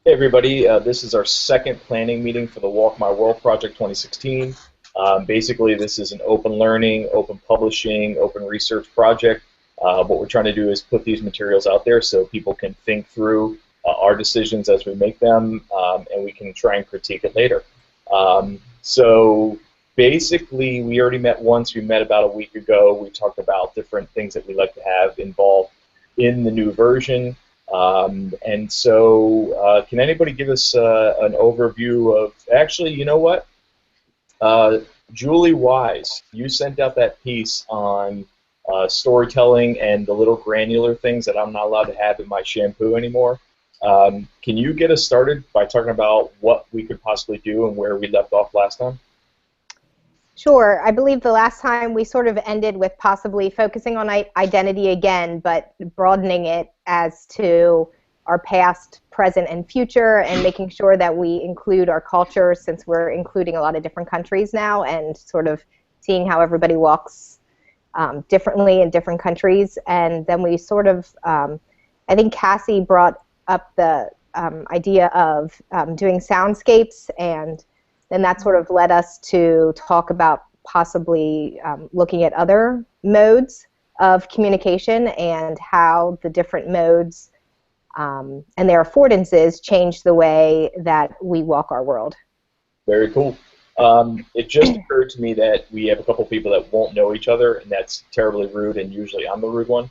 Hey everybody, this is our second planning meeting for the Walk My World Project 2016. Basically, this is an open learning, open publishing, open research project. What we're trying to do is put these materials out there so people can think through our decisions as we make them, and we can try and critique it later. So basically, we already met once. We met about a week ago. We talked about different things that we'd like to have involved in the new version. Can anybody give us an overview of, actually, you know what? Julie Wise, you sent out that piece on storytelling and the little granular things that I'm not allowed to have in my shampoo anymore. Can you get us started by talking about what we could possibly do and where we left off last time? Sure. I believe the last time we sort of ended with possibly focusing on identity again, but broadening it as to our past, present, and future, and making sure that we include our culture, since we're including a lot of different countries now, and sort of seeing how everybody walks differently in different countries. And then we sort of, I think Cassie brought up the idea of doing soundscapes, and then that sort of led us to talk about possibly looking at other modes of communication and how the different modes and their affordances change the way that we walk our world. Very cool. It just occurred to me that we have a couple people that won't know each other, and that's terribly rude, and usually I'm the rude one.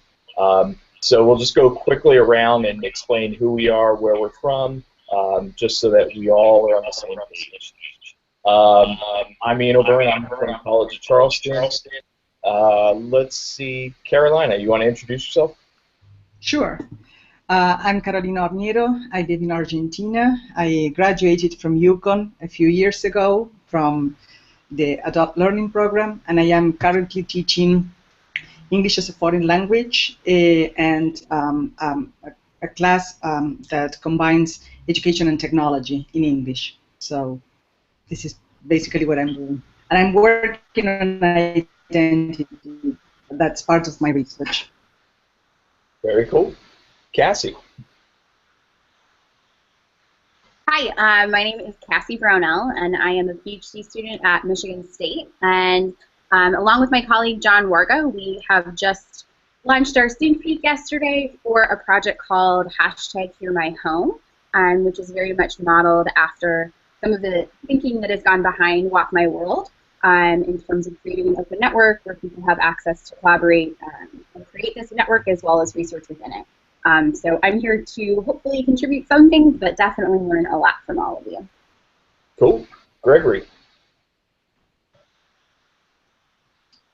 So we'll just go quickly around and explain who we are, where we're from, just so that we all are on the same page. I'm Ian O'Byrne. I'm from College of Charleston. Let's see, Carolina, you want to introduce yourself? Sure. I'm Carolina Orniero. I live in Argentina. I graduated from UConn a few years ago from the adult learning program, and I am currently teaching English as a foreign language and a class that combines education and technology in English. So this is basically what I'm doing. And I'm working on identity. That's part of my research. Very cool. Cassie. Hi, my name is Cassie Brownell, and I am a PhD student at Michigan State. And along with my colleague John Warga, we have just launched our student week yesterday for a project called #HearMyHome, which is very much modeled after some of the thinking that has gone behind Walk My World in terms of creating an open network where people have access to collaborate and create this network as well as research within it. So I'm here to hopefully contribute some things, but definitely learn a lot from all of you. Cool. Gregory.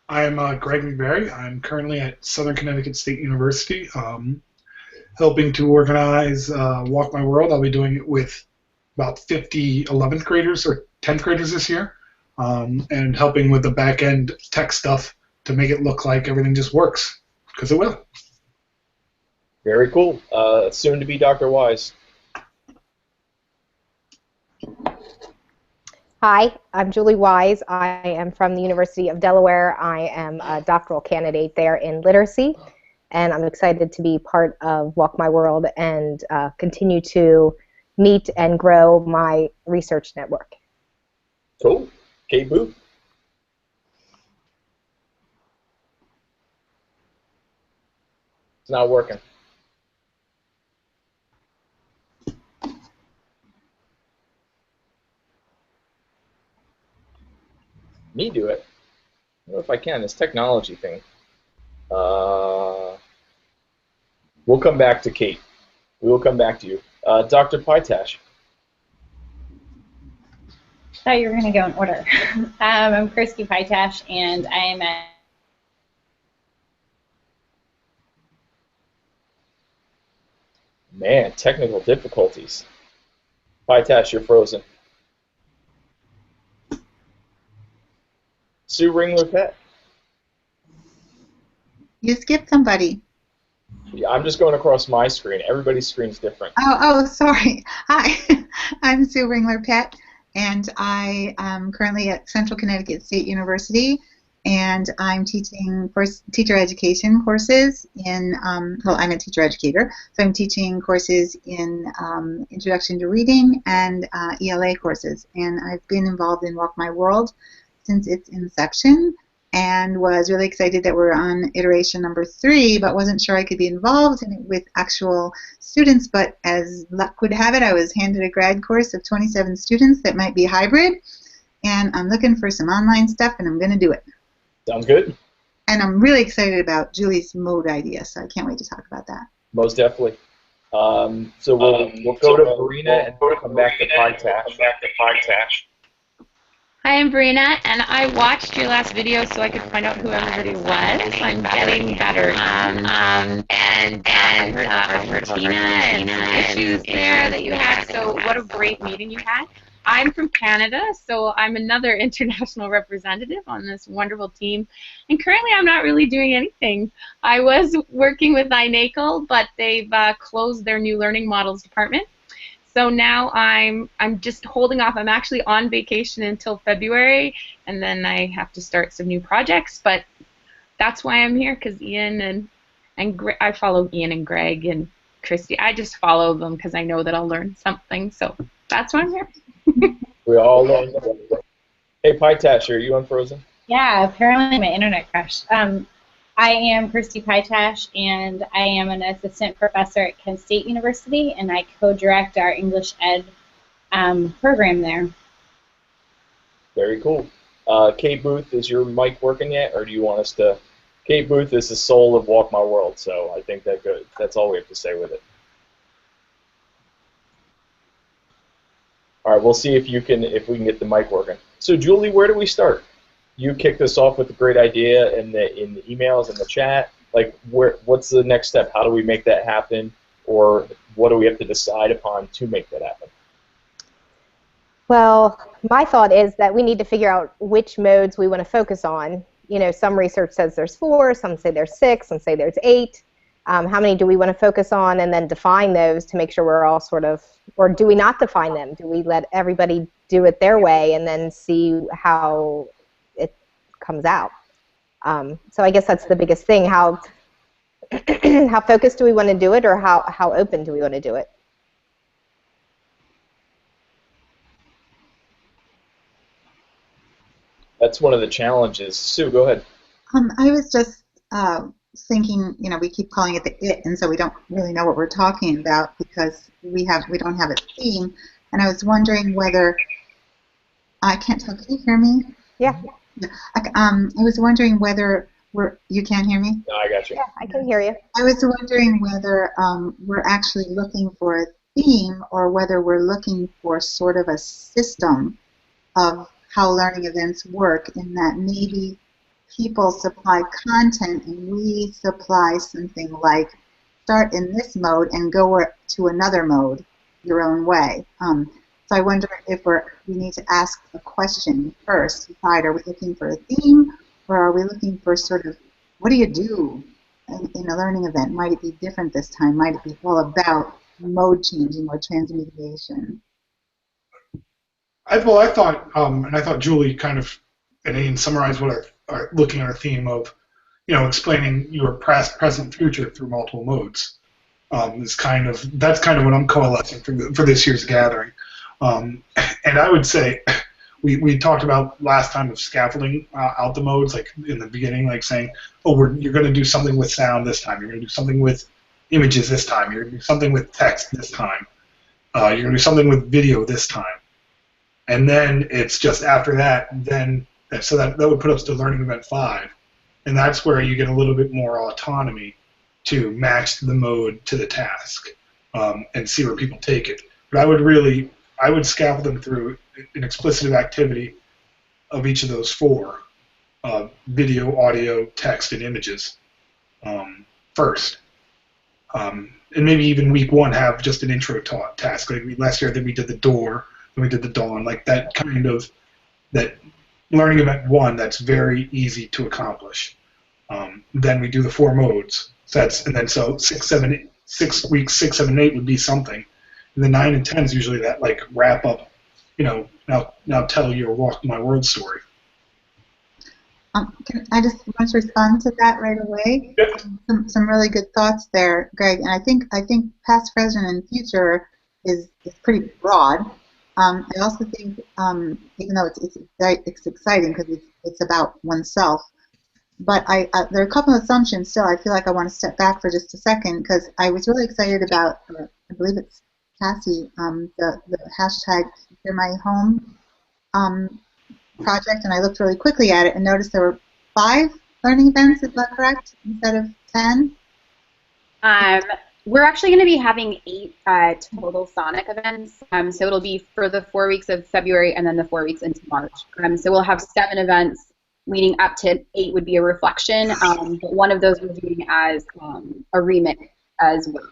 I'm Greg McBarry. I'm currently at Southern Connecticut State University, helping to organize Walk My World. I'll be doing it with about 50 11th graders or 10th graders this year, and helping with the back-end tech stuff to make it look like everything just works, because it will. Very cool. Soon to be Dr. Wise. Hi, I'm Julie Wise. I am from the University of Delaware. I am a doctoral candidate there in literacy, and I'm excited to be part of Walk My World and continue to meet and grow my research network. Cool. Kate Booth. It's not working. Me do it. I don't know if I can. This technology thing. We'll come back to Kate. We will come back to you. Dr. Pytash. Thought you were going to go in order. I'm Kirsty Pytash, and I am at Man, technical difficulties. Pytash, you're frozen. Sue Ringler-Pett. You skipped somebody. Yeah, I'm just going across my screen. Everybody's screen's different. Oh, sorry. Hi, I'm Sue Ringler-Pett, and I am currently at Central Connecticut State University and I'm teaching teacher education courses in, well, I'm a teacher educator, so I'm teaching courses in Introduction to Reading and ELA courses. And I've been involved in Walk My World since its inception, and was really excited that we're on iteration number 3, but wasn't sure I could be involved in it with actual students. But as luck would have it, I was handed a grad course of 27 students that might be hybrid, and I'm looking for some online stuff, and I'm going to do it. Sounds good. And I'm really excited about Julie's mode idea, so I can't wait to talk about that. Most definitely. So we'll go to Verena and we'll come back to Pytash. Hi, I'm Verena, and I watched your last video so I could find out who everybody was. I'm getting better. And I heard about Tina and some issues there that you had, so what a great meeting you had. I'm from Canada, so I'm another international representative on this wonderful team. And currently I'm not really doing anything. I was working with iNACOL, but they've closed their new learning models department. So now I'm just holding off. I'm actually on vacation until February, and then I have to start some new projects. But that's why I'm here, because Ian and I follow Ian and Greg and Christy. I just follow them because I know that I'll learn something. So that's why I'm here. We all learn. Hey, Pytash, are you unfrozen? Yeah, apparently my internet crashed. I am Kirsty Pytash, and I am an assistant professor at Kent State University, and I co-direct our English Ed program there. Very cool. Kate Booth, is your mic working yet, or do you want us to? Kate Booth is the soul of Walk My World, so I think that's all we have to say with it. All right, we'll see if we can get the mic working. So Julie, where do we start? You kicked us off with a great idea in the emails and the chat. Like, what's the next step? How do we make that happen, or what do we have to decide upon to make that happen? Well, my thought is that we need to figure out which modes we want to focus on. You know, some research says there's 4, some say there's 6, some say there's 8. How many do we want to focus on, and then define those to make sure we're all sort of, or do we not define them? Do we let everybody do it their way and then see how it comes out? So I guess that's the biggest thing. How how focused do we want to do it, or how open do we want to do it? That's one of the challenges. Sue, go ahead. I was just thinking, you know, we keep calling it the IT, and so we don't really know what we're talking about because we don't have a theme. And I was wondering whether I can't tell. Can you hear me? Yeah. I was wondering whether you can't hear me? No, I got you. Yeah, I can hear you. I was wondering whether we're actually looking for a theme, or whether we're looking for sort of a system of how learning events work, in that maybe people supply content and we supply something like start in this mode and go to another mode your own way. So I wonder if we need to ask a question first. Decide, are we looking for a theme, or are we looking for sort of, what do you do in a learning event? Might it be different this time? Might it be all about mode changing or transmediation? I thought, and I thought Julie kind of, and Ian summarized what looking at our theme of, you know, explaining your past, present, future through multiple modes. That's kind of what I'm coalescing for this year's gathering. And I would say, we talked about last time of scaffolding out the modes, like in the beginning, like saying, oh, you're going to do something with sound this time. You're going to do something with images this time. You're going to do something with text this time. You're going to do something with video this time. And then it's just after that, so that would put us to Learning Event 5. And that's where you get a little bit more autonomy to match the mode to the task and see where people take it. But I would scaffold them through an explicitive activity of each of those 4, video, audio, text, and images first. And maybe even week 1 have just an intro task. Like last year, then we did the door, then we did the dawn, like that kind of, that Learning Event 1 that's very easy to accomplish. Then we do the 4 modes. So 6 weeks 6, 7, 8 would be something. And then 9 and 10 is usually that like wrap up, you know, now tell your Walk My World story. I just want to respond to that right away. Some really good thoughts there, Greg. And I think past, present, and future is pretty broad. I also think, even though it's exciting because it's about oneself, but there are a couple of assumptions still. I feel like I want to step back for just a second because I was really excited about, I believe it's Cassie, the hashtag Hear My Home project, and I looked really quickly at it and noticed there were 5 learning events. Is that correct? Instead of 10? We're actually going to be having 8 total Sonic events. So it'll be for the 4 weeks of February and then the 4 weeks into March. So we'll have 7 events leading up to 8 would be a reflection. But one of those we're doing as a remix as well.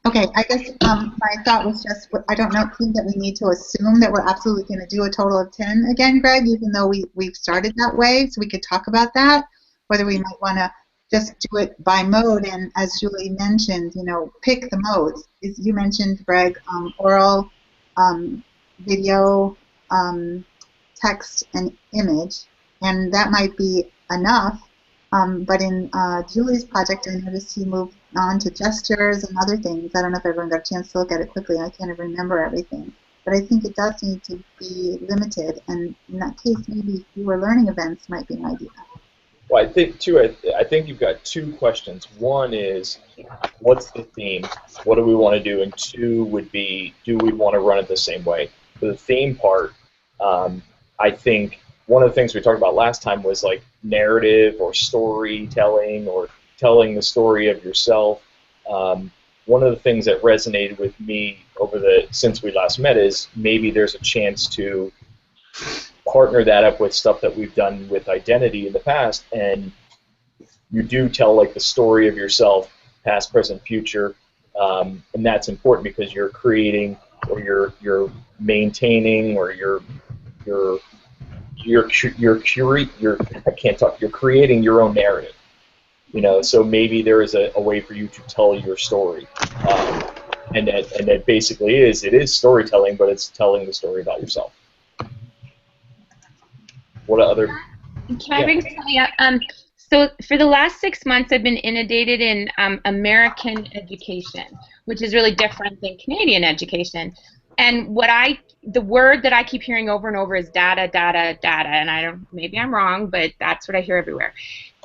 Okay, I guess my thought was just, I don't think that we need to assume that we're absolutely going to do a total of 10 again, Greg, even though we've started that way, so we could talk about that, whether we might want to just do it by mode, and as Julie mentioned, pick the modes. You mentioned, Greg, oral, video, text, and image, and that might be enough, but in Julie's project, I noticed he moved on to gestures and other things. I don't know if everyone got a chance to look at it quickly. I can't even remember everything. But I think it does need to be limited, and in that case, maybe fewer learning events might be an idea. Well, I think, too, I think you've got 2 questions. One is, what's the theme? What do we want to do? And 2 would be, do we want to run it the same way? For the theme part, I think one of the things we talked about last time was like narrative or storytelling or telling the story of yourself. One of the things that resonated with me since we last met is maybe there's a chance to partner that up with stuff that we've done with identity in the past, and you do tell like the story of yourself, past, present, future, and that's important because you're creating or you're maintaining or you're creating your own narrative. So maybe there is a way for you to tell your story, and that basically it is storytelling, but it's telling the story about yourself. What other? Can I bring something up? So for the last 6 months, I've been inundated in American education, which is really different than Canadian education. And the word that I keep hearing over and over is data, data, data. And maybe I'm wrong, but that's what I hear everywhere.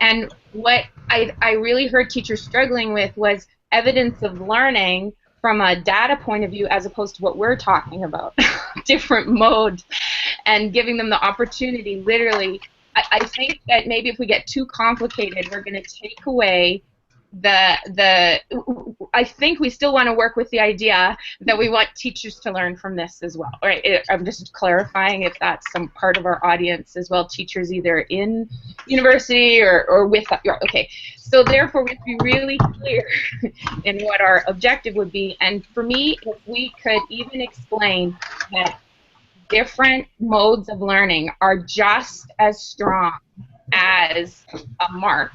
And what I really heard teachers struggling with was evidence of learning from a data point of view as opposed to what we're talking about, different modes, and giving them the opportunity, literally. I think that maybe if we get too complicated, we're going to take away I think we still want to work with the idea that we want teachers to learn from this as well. All right, I'm just clarifying if that's some part of our audience as well, teachers either in university or with, okay. So therefore we have to be really clear in what our objective would be, and for me, if we could even explain that different modes of learning are just as strong as a mark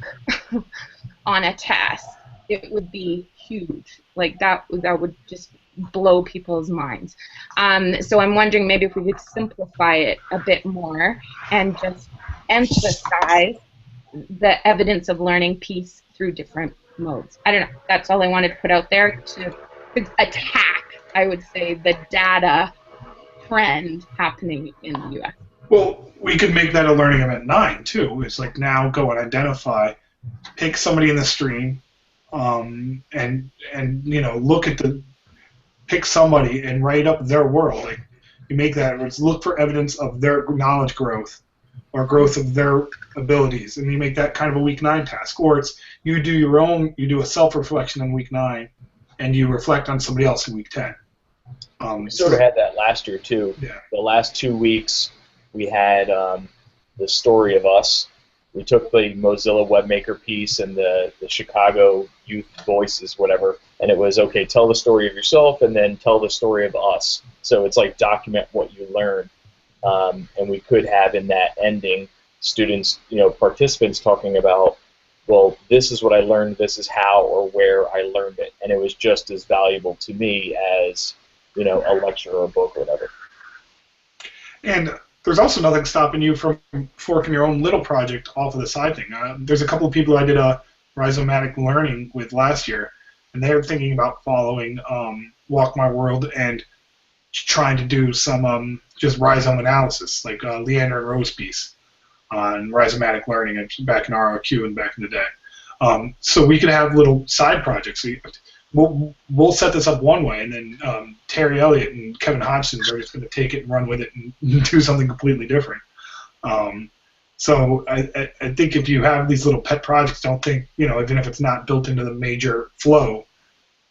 on a test, it would be huge. Like that would just blow people's minds. So I'm wondering maybe if we could simplify it a bit more and just emphasize the evidence of learning piece through different modes. I don't know. That's all I wanted to put out there to attack, I would say, the data trend happening in the U.S. Well, we could make that a learning event 9 too. It's like now go and identify, pick somebody in the stream, and look at pick somebody and write up their world. Like you make that, it's look for evidence of their knowledge growth or growth of their abilities, and you make that kind of a week 9 task. Or it's you do a self-reflection in week 9, and you reflect on somebody else in week 10. We sort of had that last year too. Yeah. The last 2 weeks we had the story of us. We took the Mozilla WebMaker piece and the Chicago Youth Voices, whatever, and it was, okay, tell the story of yourself and then tell the story of us. So it's like document what you learned. And we could have in that ending students, participants talking about, well, this is what I learned, this is how or where I learned it. And it was just as valuable to me as, a lecture or a book or whatever. And there's also nothing stopping you from forking your own little project off of the side thing. There's a couple of people I did a rhizomatic learning with last year, and they're thinking about following Walk My World and trying to do some just rhizome analysis, like Leander and Rose piece on rhizomatic learning back in RRQ and back in the day. So we could have little side projects. We'll set this up one way, and then Terry Elliott and Kevin Hodgson are just going to take it and run with it and do something completely different. So I think if you have these little pet projects, don't think, even if it's not built into the major flow,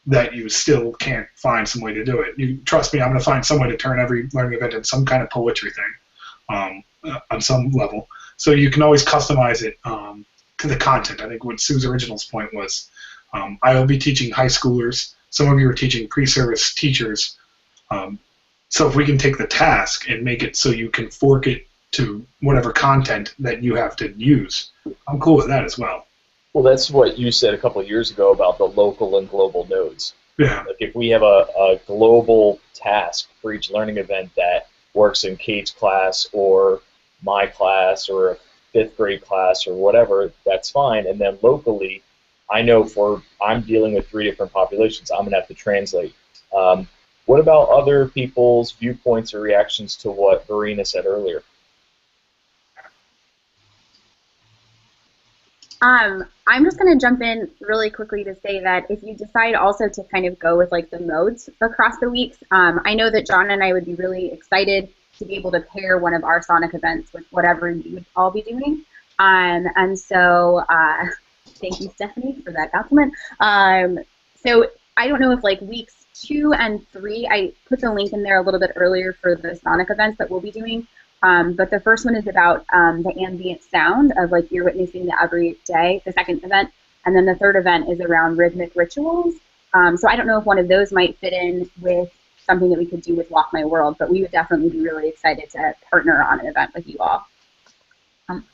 that you still can't find some way to do it. You trust me, I'm going to find some way to turn every learning event into some kind of poetry thing on some level. So you can always customize it to the content. I think what Sue's original's point was, I will be teaching high schoolers. Some of you are teaching pre-service teachers. So if we can take the task and make it so you can fork it to whatever content that you have to use, I'm cool with that as well. Well, that's what you said a couple of years ago about the local and global nodes. Yeah. Like if we have a global task for each learning event that works in Kate's class or my class or a 5th grade class or whatever, that's fine. And then locally, I know I'm dealing with 3 different populations, I'm going to have to translate. What about other people's viewpoints or reactions to what Verena said earlier? I'm just going to jump in really quickly to say that if you decide also to kind of go with like the modes across the weeks, I know that John and I would be really excited to be able to pair one of our Sonic events with whatever you would all be doing. And so thank you, Stephanie, for that compliment. So I don't know if like weeks 2 and 3, I put the link in there a little bit earlier for the Sonic events that we'll be doing. But the first one is about the ambient sound of like you're witnessing the every day, the second event. And then the third event is around rhythmic rituals. So I don't know if one of those might fit in with something that we could do with Walk My World, but we would definitely be really excited to partner on an event with you all.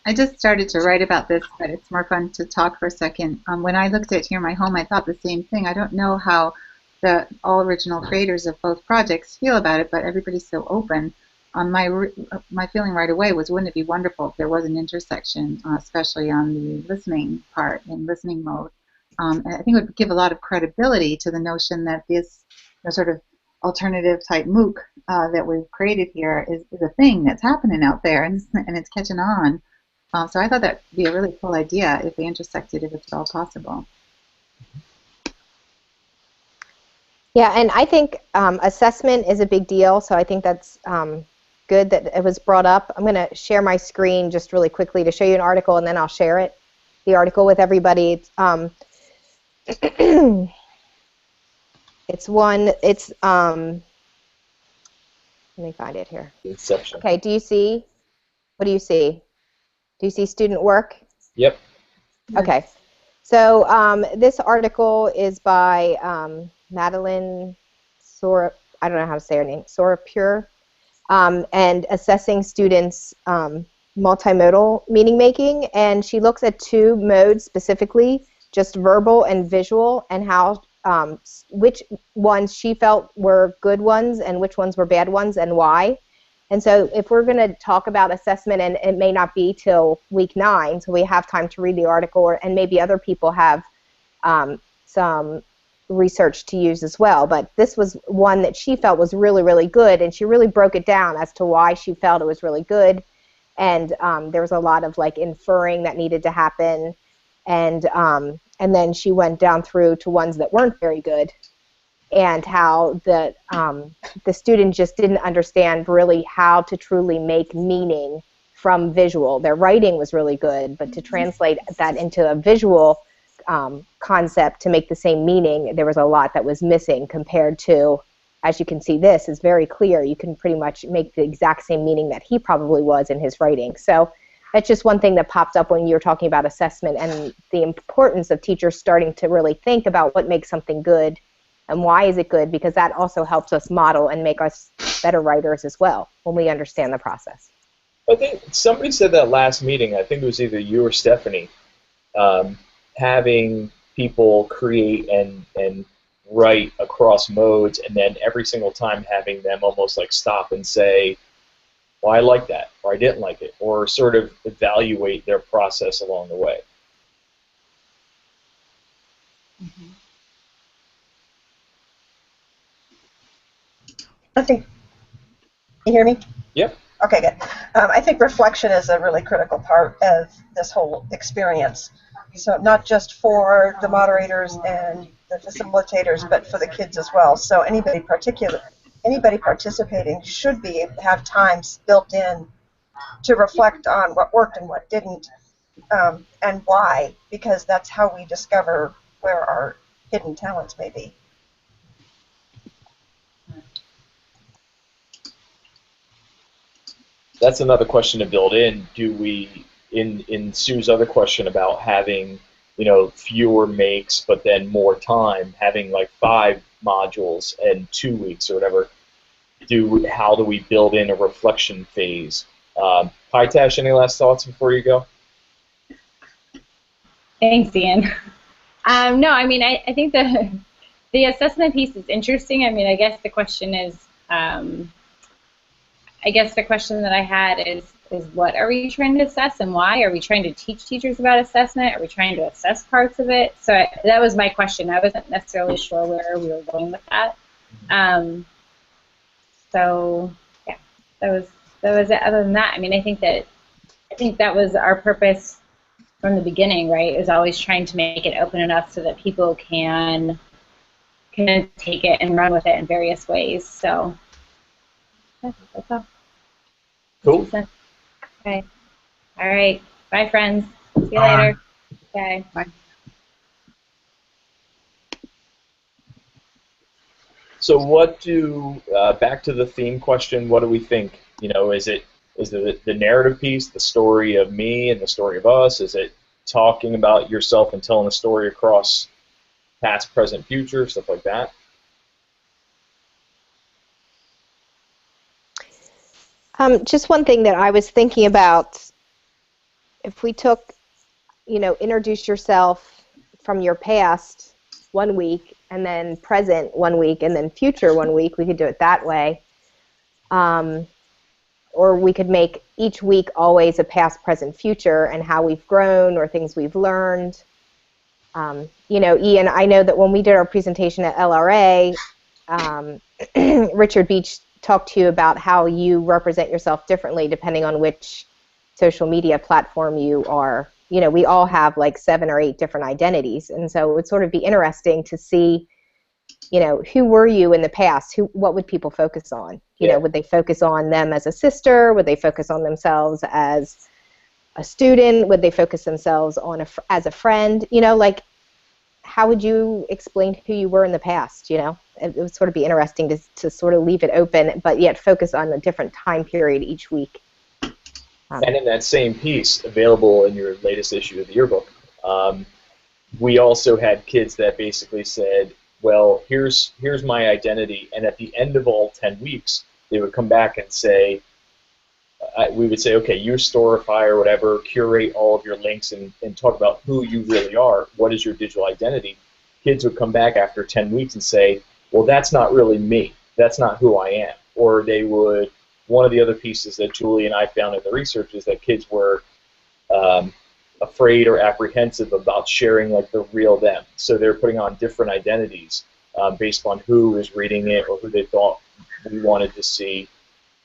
I just started to write about this, but it's more fun to talk for a second. When I looked at Hear My Home, I thought the same thing. I don't know how the all original creators of both projects feel about it, but everybody's so open. My feeling right away was, wouldn't it be wonderful if there was an intersection, especially on the listening part, in listening mode. And I think it would give a lot of credibility to the notion that this sort of alternative type MOOC that we've created here is a thing that's happening out there, and it's catching on. So I thought that would be a really cool idea if they intersected, if it's at all possible. Yeah, and I think assessment is a big deal, so I think that's good that it was brought up. I'm going to share my screen just really quickly to show you an article, and then I'll share the article with everybody. It's let me find it here. Inception. Okay, do you see? What do you see? Do you see student work? Yep. Okay. So this article is by Madeline I don't know how to say her name, Sorapure, and assessing students' multimodal meaning making, and she looks at 2 modes specifically, just verbal and visual, and how which ones she felt were good ones and which ones were bad ones and why. And so if we're going to talk about assessment, and it may not be till week 9, so we have time to read the article, and maybe other people have some research to use as well, but this was one that she felt was really, really good, and she really broke it down as to why she felt it was really good, and there was a lot of like inferring that needed to happen, and then she went down through to ones that weren't very good, and how the student just didn't understand really how to truly make meaning from visual. Their writing was really good, but to translate that into a visual concept to make the same meaning, there was a lot that was missing compared to, as you can see, this is very clear. You can pretty much make the exact same meaning that he probably was in his writing. So that's just one thing that popped up when you were talking about assessment and the importance of teachers starting to really think about what makes something good and why is it good, because that also helps us model and make us better writers as well when we understand the process. I think somebody said that last meeting, I think it was either you or Stephanie, having people create and write across modes, and then every single time having them almost like stop and say, well, I like that, or I didn't like it, or sort of evaluate their process along the way. I think, you hear me? Yep. Okay, good. I think reflection is a really critical part of this whole experience. So not just for the moderators and the facilitators, but for the kids as well. So anybody participating should have times built in to reflect on what worked and what didn't, and why, because that's how we discover where our hidden talents may be. That's another question to build in. Do we, in Sue's other question about having, fewer makes but then more time, having like 5 modules and 2 weeks or whatever, how do we build in a reflection phase? Paitash, any last thoughts before you go? Thanks, Ian. No, I mean, I think the assessment piece is interesting. I mean, I guess the question is, I guess the question that I had is what are we trying to assess and why? Are we trying to teach teachers about assessment? Are we trying to assess parts of it? So that was my question. I wasn't necessarily sure where we were going with that. So yeah, that was it. Other than that, I mean, I think that was our purpose from the beginning, right? Is always trying to make it open enough so that people can take it and run with it in various ways. So. That's all. Cool. Okay. All right. Bye, friends. See you later. Okay. Bye. So back to the theme question, what do we think? Is the narrative piece, the story of me and the story of us? Is it talking about yourself and telling a story across past, present, future, stuff like that? Just one thing that I was thinking about, if we took, introduce yourself from your past 1 week, and then present 1 week, and then future 1 week, we could do it that way. Or we could make each week always a past, present, future, and how we've grown or things we've learned. Ian, I know that when we did our presentation at LRA, Richard Beach talk to you about how you represent yourself differently depending on which social media platform you are. We all have like 7 or 8 different identities, and so it would sort of be interesting to see, who were you in the past? What would people focus on? Would they focus on them as a sister? Would they focus on themselves as a student? Would they focus themselves on as a friend? How would you explain who you were in the past? It would sort of be interesting to sort of leave it open, but yet focus on a different time period each week. And in that same piece, available in your latest issue of the yearbook, we also had kids that basically said, well, here's my identity, and at the end of all 10 weeks, they would come back and say, we would say, okay, you storify or whatever, curate all of your links and talk about who you really are. What is your digital identity? Kids would come back after 10 weeks and say, well, that's not really me. That's not who I am. Or they would, one of the other pieces that Julie and I found in the research is that kids were afraid or apprehensive about sharing like the real them. So they're putting on different identities based on who is reading it or who they thought we wanted to see.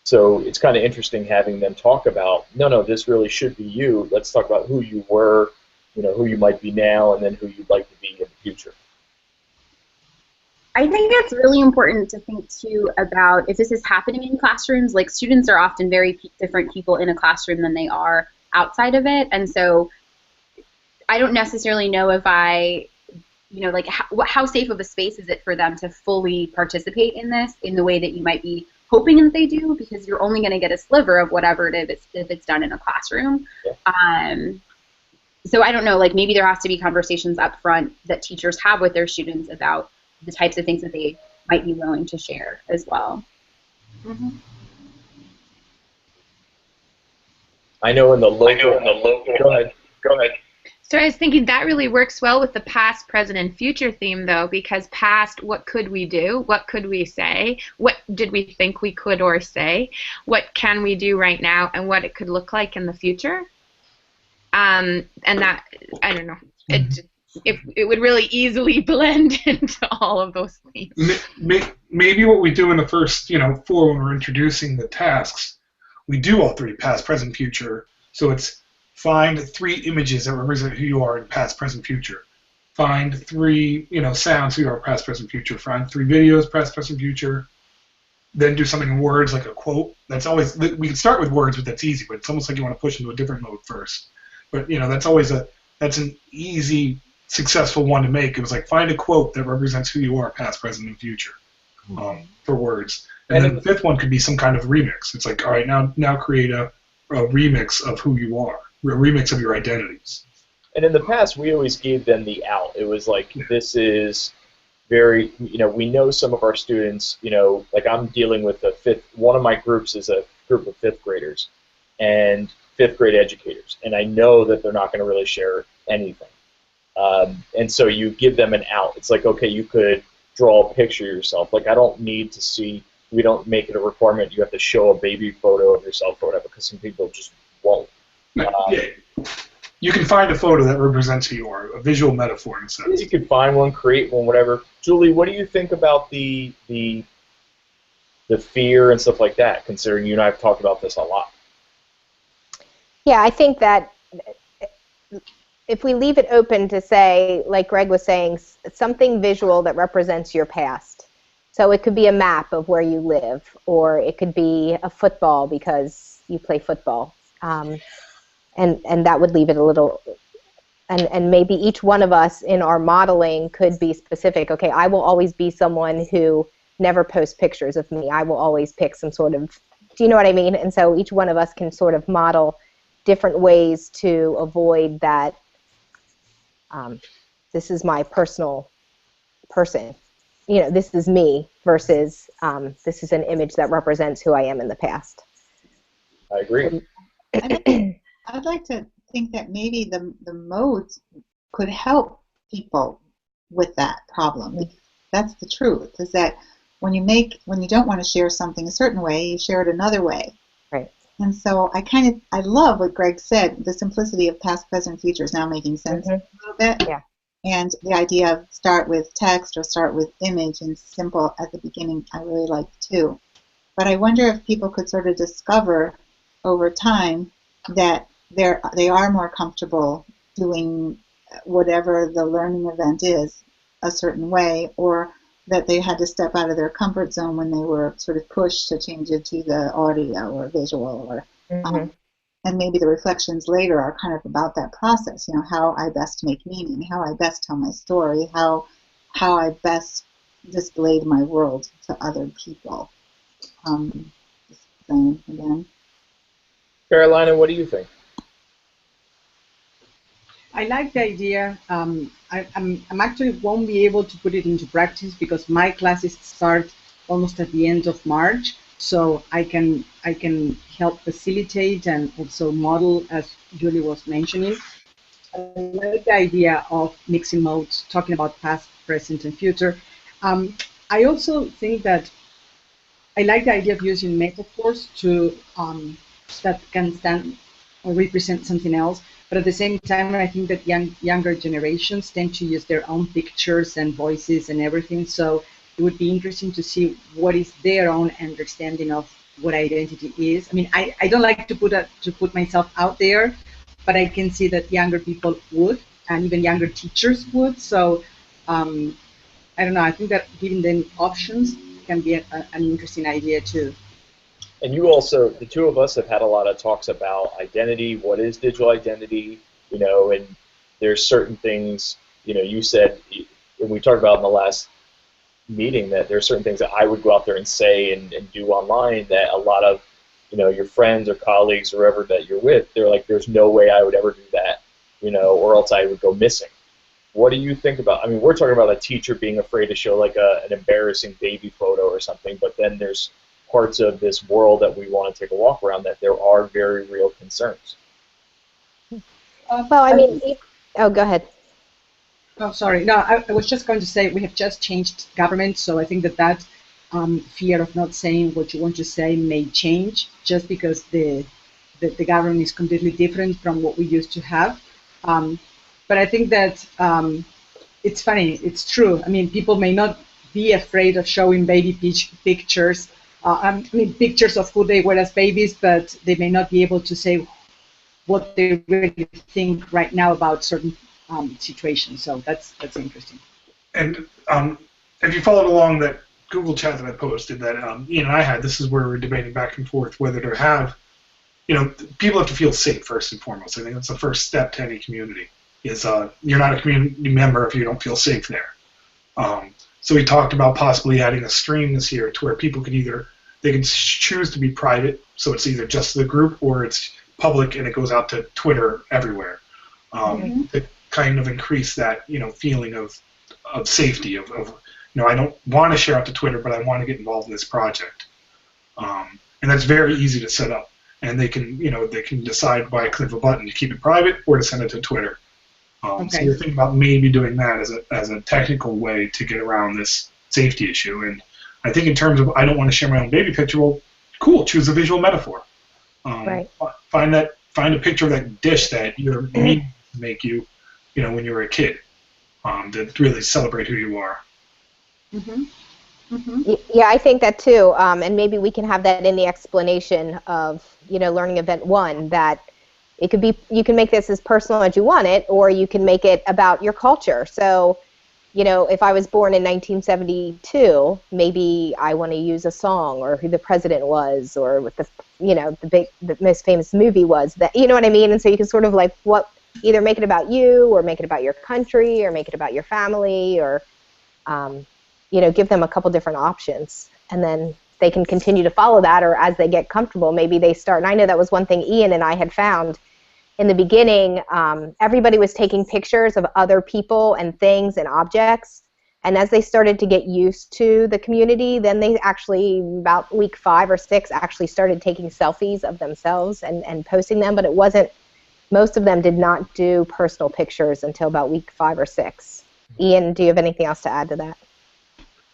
So it's kind of interesting having them talk about, no, this really should be you. Let's talk about who you were, who you might be now, and then who you'd like to be in the future. I think it's really important to think, too, about if this is happening in classrooms, like students are often very different people in a classroom than they are outside of it. And so I don't necessarily know if like how safe of a space is it for them to fully participate in this in the way that you might be hoping that they do, because you're only going to get a sliver of whatever it is if it's done in a classroom. Yeah. So I don't know, like maybe there has to be conversations up front that teachers have with their students about the types of things that they might be willing to share as well. Mm-hmm. I know in the local. Go ahead. So I was thinking that really works well with the past, present, and future theme, though, because past, what could we do? What could we say? What did we think we could or say? What can we do right now, and what it could look like in the future? And that, I don't know, it would really easily blend into all of those themes. Maybe what we do in the first, four when we're introducing the tasks, we do all three, past, present, future. So it's find 3 images that represent who you are in past, present, future. Find 3, sounds who you are past, present, future. Find 3 videos, past, present, future. Then do something in words like a quote. That's always, we can start with words, but that's easy. But it's almost like you want to push into a different mode first. But that's an easy, successful one to make. It was like find a quote that represents who you are past, present, and future for words. And then the 5th one could be some kind of remix. It's like, all right, now create a remix of who you are. A remix of your identities. And in the past, we always gave them the out. It was like, this is very, we know some of our students, like I'm dealing with one of my groups is a group of 5th graders and 5th grade educators. And I know that they're not going to really share anything. And so you give them an out. It's like, okay, you could draw a picture of yourself. Like, I don't need to see, we don't make it a requirement you have to show a baby photo of yourself or whatever, because some people just won't. You can find a photo that represents who you are, a visual metaphor in a sense. You can find one, create one, whatever. Julie, what do you think about the fear and stuff like that, considering you and I have talked about this a lot? Yeah, I think that if we leave it open to say, like Greg was saying, something visual that represents your past. So it could be a map of where you live, or it could be a football because you play football. And that would leave it a little, and maybe each one of us in our modeling could be specific. Okay, I will always be someone who never posts pictures of me. I will always pick some sort of, do you know what I mean? And so each one of us can sort of model different ways to avoid that, this is my personal person. This is me versus this is an image that represents who I am in the past. I agree. I'd like to think that maybe the modes could help people with that problem. That's the truth, is that when you don't want to share something a certain way, you share it another way. Right. And so I love what Greg said. The simplicity of past, present, future is now making sense a little bit. Yeah. And the idea of start with text or start with image and simple at the beginning, I really like too. But I wonder if people could sort of discover over time that they are more comfortable doing whatever the learning event is a certain way, or that they had to step out of their comfort zone when they were sort of pushed to change it to the audio or visual, or and maybe the reflections later are kind of about that process, how I best make meaning, how I best tell my story, how I best displayed my world to other people. Again. Carolina, what do you think? I like the idea. I'm actually won't be able to put it into practice because my classes start almost at the end of March, so I can help facilitate and also model, as Julie was mentioning. I like the idea of mixing modes, talking about past, present, and future. I also think that I like the idea of using metaphors to that can stand or represent something else. But at the same time, I think that younger generations tend to use their own pictures and voices and everything. So it would be interesting to see what is their own understanding of what identity is. I mean, I don't like to put myself out there, but I can see that younger people would, and even younger teachers would. So I don't know. I think that giving them options can be an interesting idea too. And you also, the two of us have had a lot of talks about identity, what is digital identity, and there's certain things, you said, and we talked about in the last meeting, that there's certain things that I would go out there and say and do online that a lot of, your friends or colleagues or whoever that you're with, they're like, there's no way I would ever do that, or else I would go missing. What do you think about, we're talking about a teacher being afraid to show like an embarrassing baby photo or something, but then there's parts of this world that we want to take a walk around that there are very real concerns. Well, Oh, go ahead. Oh, sorry. No, I was just going to say we have just changed government, so I think that fear of not saying what you want to say may change just because the government is completely different from what we used to have. But I think that it's funny. It's true. I mean, people may not be afraid of showing baby pictures. I mean, pictures of who they were as babies, but they may not be able to say what they really think right now about certain situations. So that's interesting. And if you followed along that Google chat that I posted that Ian and I had, this is where we're debating back and forth whether to have, people have to feel safe first and foremost. I think that's the first step to any community. Is you're not a community member if you don't feel safe there. So we talked about possibly adding a stream this year to where people could they can choose to be private, so it's either just the group or it's public and it goes out to Twitter everywhere. To kind of increase that feeling of safety of I don't want to share out to Twitter, but I want to get involved in this project. And that's very easy to set up, and they can decide by a click of a button to keep it private or to send it to Twitter. So we're thinking about maybe doing that as a technical way to get around this safety issue. And I think in terms of I don't want to share my own baby picture, well, cool, choose a visual metaphor. Right. Find a picture of that dish that your meat make you, when you were a kid, to really celebrate who you are. Yeah, I think that too. And maybe we can have that in the explanation of Learning Event 1, that it could be, you can make this as personal as you want it, or you can make it about your culture. So, if I was born in 1972, maybe I want to use a song or who the president was, or what the most famous movie was. That, you know what I mean? And so you can sort of either make it about you, or make it about your country, or make it about your family, or give them a couple different options, and then they can continue to follow that, or as they get comfortable, maybe they start. And I know that was one thing Ian and I had found in the beginning. Everybody was taking pictures of other people and things and objects, and as they started to get used to the community, then they actually, about week 5 or 6, actually started taking selfies of themselves and posting them, but it wasn't, most of them did not do personal pictures until about week 5 or 6. Ian, do you have anything else to add to that?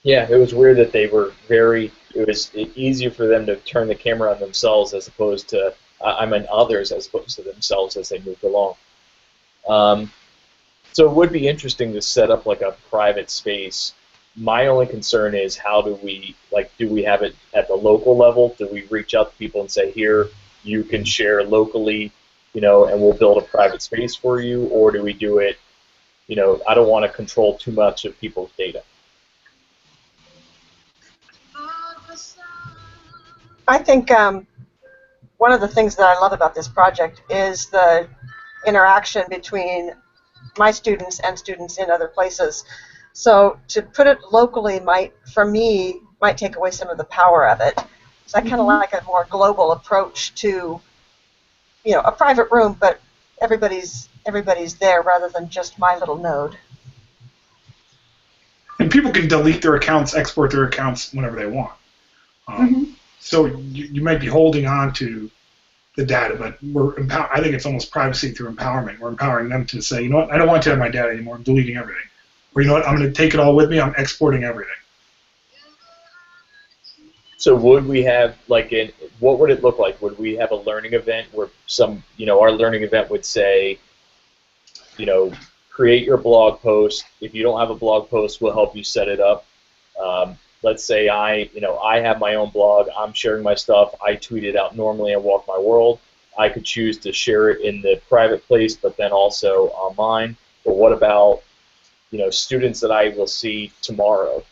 Yeah, it was weird that they were it was easier for them to turn the camera on themselves as opposed to, others as opposed to themselves as they moved along. So it would be interesting to set up like a private space. My only concern is how do we have it at the local level? Do we reach out to people and say, here, you can share locally, and we'll build a private space for you? Or do we do it, I don't want to control too much of people's data. I think one of the things that I love about this project is the interaction between my students and students in other places. So to put it locally might take away some of the power of it. So I kind of like a more global approach to, a private room, but everybody's there rather than just my little node. And people can delete their accounts, export their accounts whenever they want. So you might be holding on to the data, but I think it's almost privacy through empowerment. We're empowering them to say, I don't want to have my data anymore. I'm deleting everything. Or I'm going to take it all with me. I'm exporting everything. So would we have, what would it look like? Would we have a learning event where our learning event would say, create your blog post. If you don't have a blog post, we'll help you set it up. Let's say I have my own blog. I'm sharing my stuff. I tweet it out normally on Walk My World. I could choose to share it in the private place, but then also online. But what about, students that I will see tomorrow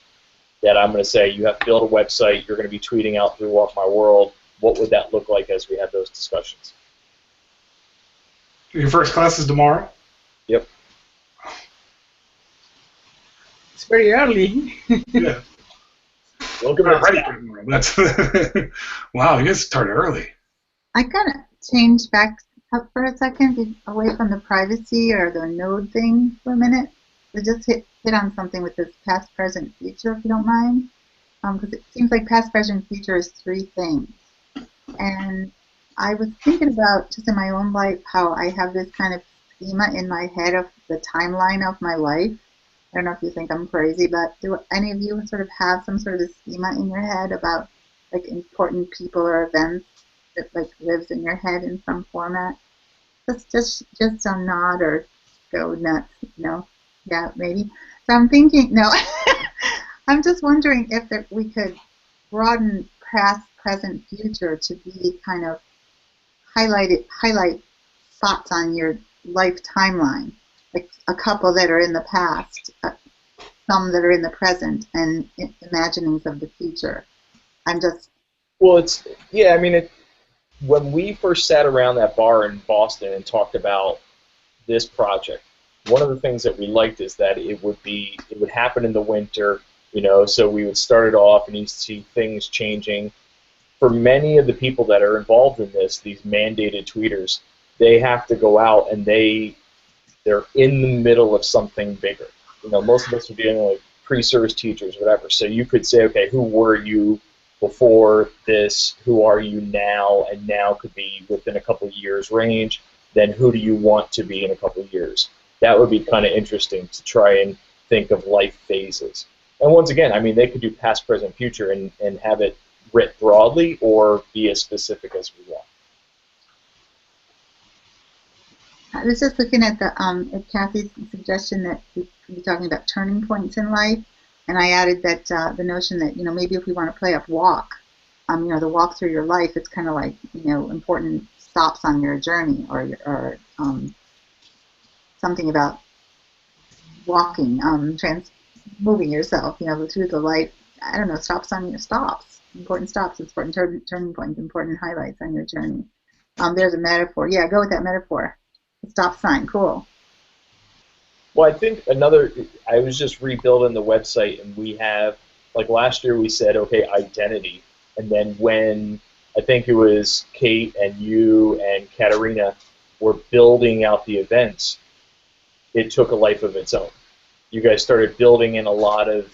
that I'm going to say, you have to build a website, you're going to be tweeting out through Walk My World. What would that look like as we have those discussions? Your first class is tomorrow? Yep. It's very early. Yeah. Welcome ready for tomorrow. That's wow, you guys started early. I kind of changed back up for a second, away from the privacy or the node thing for a minute. To just hit on something with this past, present, future, if you don't mind. Because it seems like past, present, future is 3 things. And I was thinking about, just in my own life, how I have this kind of schema in my head of the timeline of my life. I don't know if you think I'm crazy, but do any of you sort of have some sort of a schema in your head about like important people or events that like lives in your head in some format? Just a nod or go nuts. No, yeah, maybe. So I'm thinking, no, I'm just wondering if we could broaden past, present, future to be kind of highlight spots on your life timeline, like a couple that are in the past, some that are in the present, and imaginings of the future. I'm just. Well, yeah. I mean, when we first sat around that bar in Boston and talked about this project, one of the things that we liked is that it would happen in the winter, so we would start it off and you see things changing. For many of the people that are involved in this, these mandated tweeters, they have to go out and they're in the middle of something bigger. Most of us are dealing with pre-service teachers, whatever. So you could say, okay, who were you before this? Who are you now? And now could be within a couple of years range. Then who do you want to be in a couple of years? That would be kind of interesting to try and think of life phases. And once again, I mean, they could do past, present, future and have it writ broadly or be as specific as we want. I was just looking at at Kathy's suggestion that we could be talking about turning points in life, and I added that the notion that maybe if we want to play up walk, the walk through your life, it's kind of like important stops on your journey, or something about walking, moving yourself, through the life. I don't know, important stops, important turning points, important highlights on your journey. There's a metaphor. Yeah, go with that metaphor. A stop sign, cool. Well, I think I was just rebuilding the website, and we have, like last year we said, okay, identity. And then when I think it was Kate and you and Katarina were building out the events, it took a life of its own. You guys started building in a lot of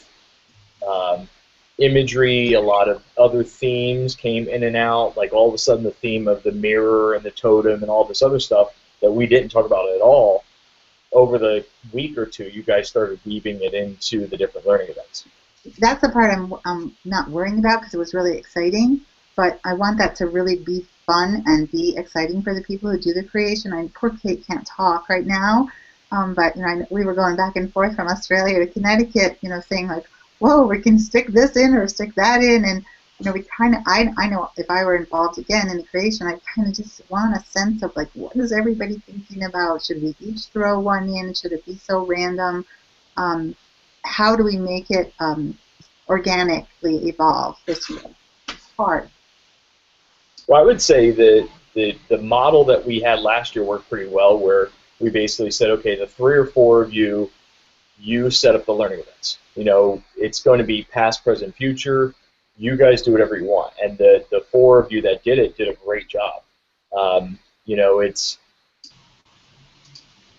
imagery, a lot of other themes came in and out, like all of a sudden the theme of the mirror and the totem and all this other stuff that we didn't talk about at all. Over the week or two, you guys started weaving it into the different learning events. That's the part I'm not worrying about because it was really exciting, but I want that to really be fun and be exciting for the people who do the creation. Poor Kate can't talk right now, but we were going back and forth from Australia to Connecticut, saying like, whoa, we can stick this in or stick that in, and we kind of, I know if I were involved again in the creation, I kind of just want a sense of like, what is everybody thinking about? Should we each throw one in? Should it be so random? How do we make it organically evolve this year? It's hard. Well, I would say that the model that we had last year worked pretty well, where we basically said, okay, the 3 or 4 of you set up the learning events. It's going to be past, present, future. You guys do whatever you want, and the 4 of you that did it did a great job.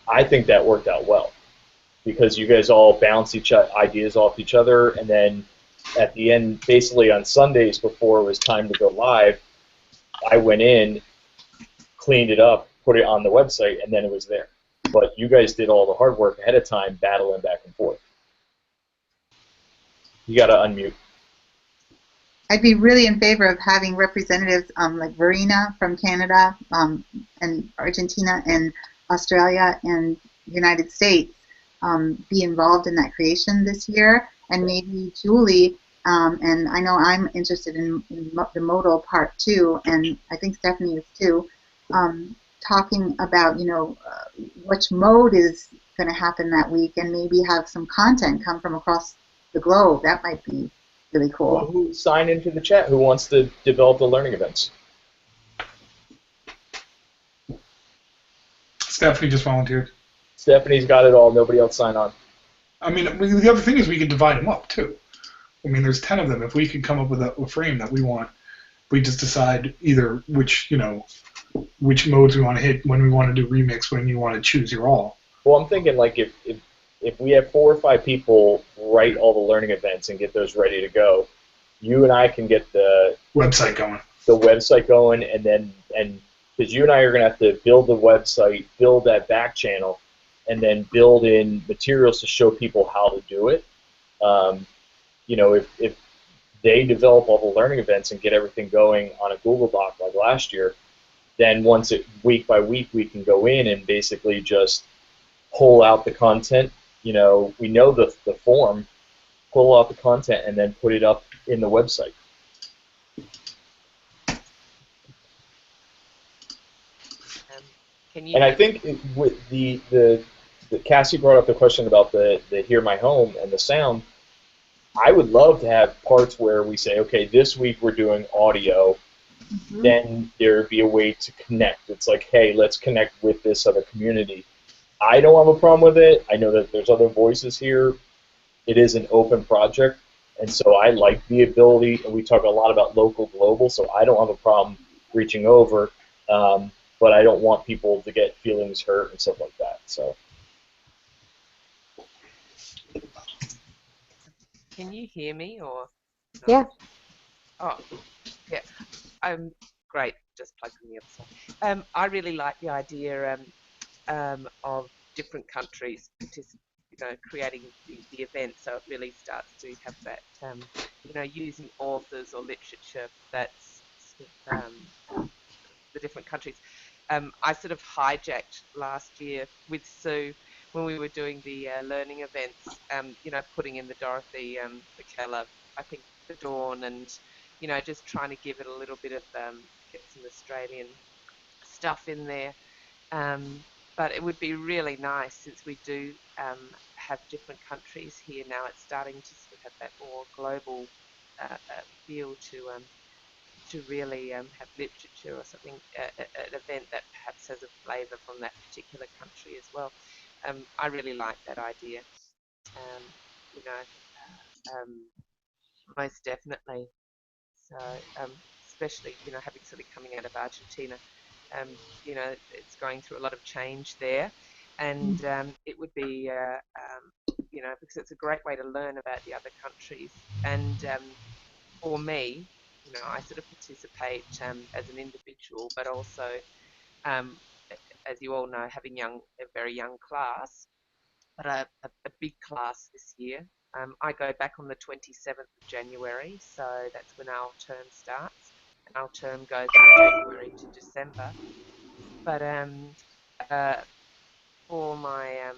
I think that worked out well because you guys all bounce ideas off each other, and then at the end, basically on Sundays before it was time to go live, I went in, cleaned it up, put it on the website, and then it was there. But you guys did all the hard work ahead of time, battling back and forth. You got to unmute. I'd be really in favor of having representatives like Verena from Canada and Argentina and Australia and United States be involved in that creation this year, and maybe Julie, and I know I'm interested in the modal part too, and I think Stephanie is too, talking about which mode is going to happen that week, and maybe have some content come from across the globe. That might be really cool. Well, who signed into the chat? Who wants to develop the learning events? Stephanie just volunteered. Stephanie's got it all. Nobody else signed on. I mean, the other thing is we could divide them up too. I mean, there's 10 of them. If we could come up with a frame that we want, we just decide either which modes we want to hit, when we want to do remix, when you want to choose your all. Well, I'm thinking like if we have 4 or 5 people write all the learning events and get those ready to go, you and I can get the website going. And because you and I are going to have to build the website, build that back channel, and then build in materials to show people how to do it. You know, if they develop all the learning events and get everything going on a Google Doc like last year, then once week by week we can go in and basically just pull out the content. You know, we know the form, pull out the content, and then put it up in the website. And I think with the Cassie brought up the question about the Hear My Home and the sound. I would love to have parts where we say, okay, this week we're doing audio, then there'd be a way to connect. It's like, hey, let's connect with this other community. I don't have a problem with it. I know that there's other voices here. It is an open project, and so I like the ability, and we talk a lot about local, global, so I don't have a problem reaching over, but I don't want people to get feelings hurt and stuff like that. So. Can you hear me or? Not? Yeah. Oh, yeah. Great. Just plugged in the other side. I really like the idea of different countries creating the event, so it really starts to have that, using authors or literature that's the different countries. I sort of hijacked last year with Sue when we were doing the learning events, putting in the Dorothy McKellar, I think the Dawn, and, just trying to give it a little bit of, get some Australian stuff in there. But it would be really nice, since we do have different countries here now, it's starting to sort of have that more global feel to really have literature or something, an event that perhaps has a flavour from that particular country as well. I really like that idea, most definitely. So, especially, having something coming out of Argentina, it's going through a lot of change there, and it would be, because it's a great way to learn about the other countries. And for me, I sort of participate as an individual, but also, as you all know, having a very young class, but a big class this year. I go back on the 27th of January, so that's when our term starts. And our term goes from January to December. But for my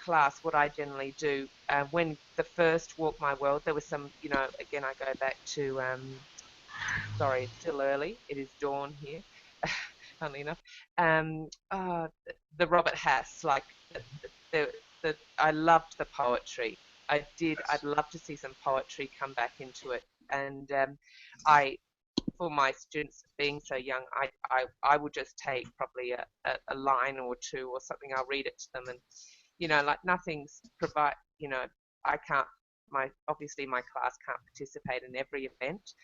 class, what I generally do, when the first Walk My World, there was some, again, I go back to, sorry, it's still early. It is dawn here, funnily enough. The Robert Hass, like, I loved the poetry. I did. I'd love to see some poetry come back into it. And for my students being so young, I would just take probably a line or two or something. I'll read it to them, and like nothing's I can't. Obviously my class can't participate in every event.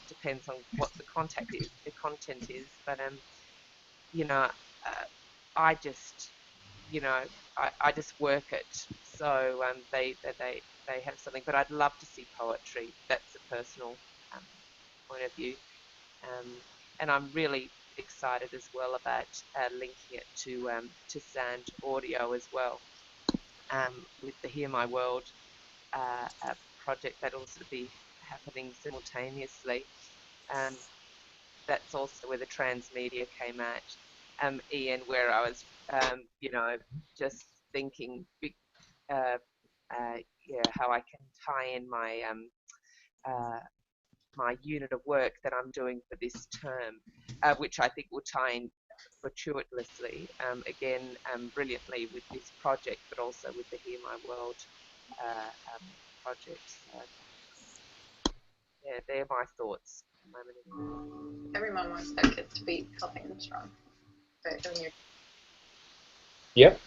Depends on what the content is. But I just I just work it, so they have something. But I'd love to see poetry. That's a personal point of view, and I'm really excited as well about linking it to sound audio as well, with the Hear My World project that will sort of be happening simultaneously. That's also where the transmedia came out, Ian, where I was just thinking how I can tie in my my unit of work that I'm doing for this term, which I think will tie in fortuitously, again, brilliantly with this project, but also with the Hear My World project. So, yeah, they're my thoughts at the moment. Everyone wants their kids to be healthy and strong. Yep.